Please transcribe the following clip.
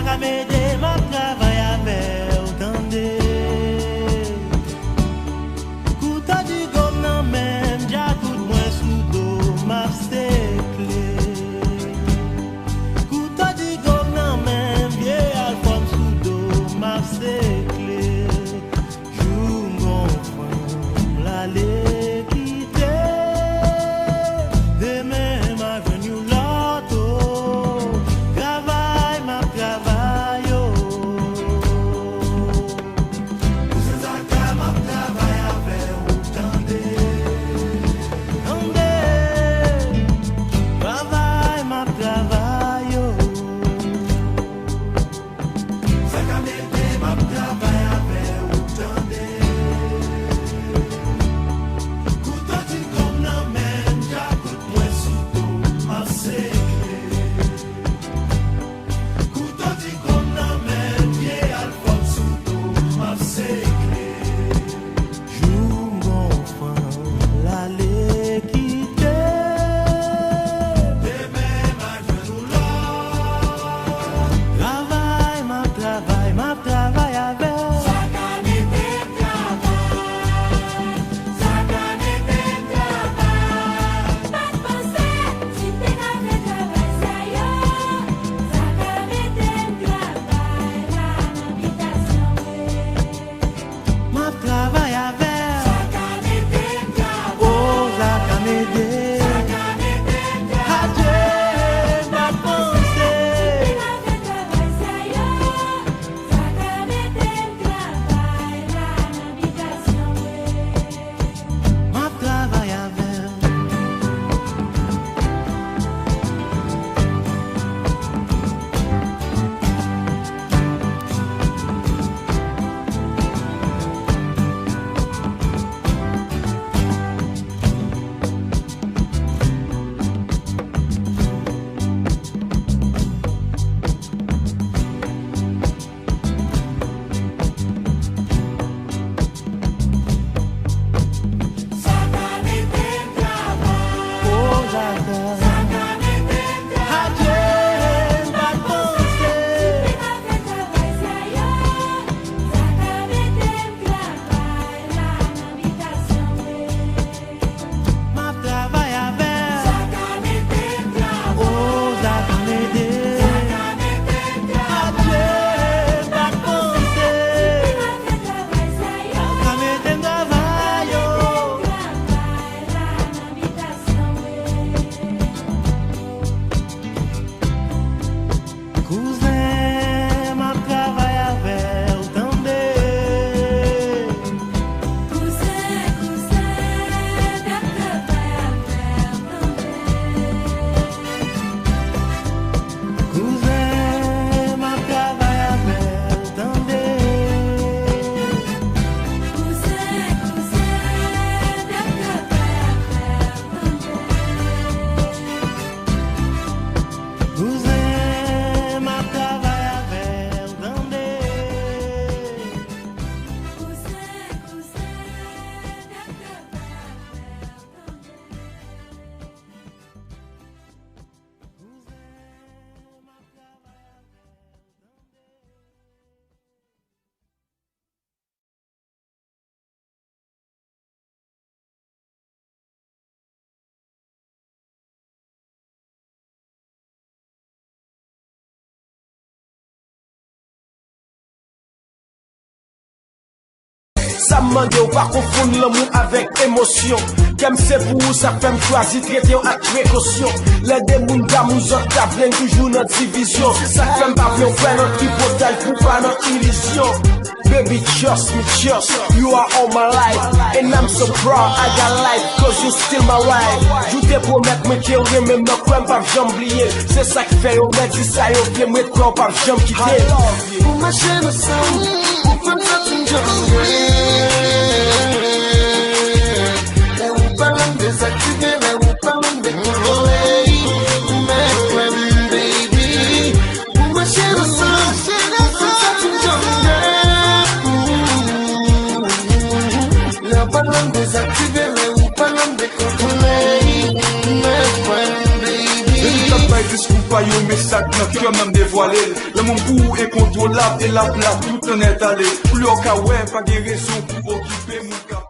Zaka mede ma travail avec autant. Kouta di gom nan men, ja tout mwen sou do map stekle. Kouta di gom nan men, vie alfon sou do map stekle. Jou mgon fam la le kite, demain ma venu loto, travail ma travail yo. Kouzen Zaka ma travail avec autant. Travail ma travail yo. Zaka mede ma travail avec autant. Kouta di gom nan men, ja kout mwen sou do map sekle. Kouta di gom nan men, vie alfon sou do map sekle. Jou mgon fam la le kite, demain ma genou la. Travail ma travail avec. Zaka mede travail, Zaka mede travail. Pas pensé, si t'es qu'à faire travail ça yo. Zaka mede travail, la habitation Ma travail avec. Zaka mede travail, Oh, Zaka mede. Zaka mede Adieu, ma pensée. qu'à faire travail ça yo. Zaka mede travail, la habitation Ma travail avec. Zaka mede travail, Oh, Zaka. Zaka mede Adieu, ma pensée. qu'à faire travail ça yo. Zaka mede travail, la habitation Ma travail avec. Zaka mede travail, Oh, Zaka mede. Adieu, ma pensée. qu'à faire travail ça yo. Zaka mede travail yo. Travail, la habitation Kouzen ma travail avec autant. Kouzen, bien travail Kouzen ma travail avec autant. Kouzen, bien Kouzen ma travail avec autant. Ça me demande ou pas confondre l'amour avec émotion. Comme c'est pour vous, ça fait me choisir traiter avec précaution. Les démons d'amour, j'en t'appelle toujours notre division. Ça fait me pas bien faire notre hypothèse pour pas notre illusion. Baby, trust me, trust. You are all my life. And I'm so proud I got life, cause you still my wife. Je te promets que me qu'il y même me crois pas j'oublier. C'est ça qui fait au mettre ça, au pied, me crois pas jamais quitter. Pour ma chaîne sang, pour faire ça tu me là où parlons désactiver, là où parlons décontrôler. Mais friend baby, pour ma chaîne sang, pour faire ça tu me là où parlons désactiver, là où parlons décontrôler. Mais friend baby. Pas discours pas yo, mais ça que quand même dévoilé. Le monde pour est contrôlable et la plat, tout en est allé. Plus au cas ouais, pas de raison pour occuper mon cap.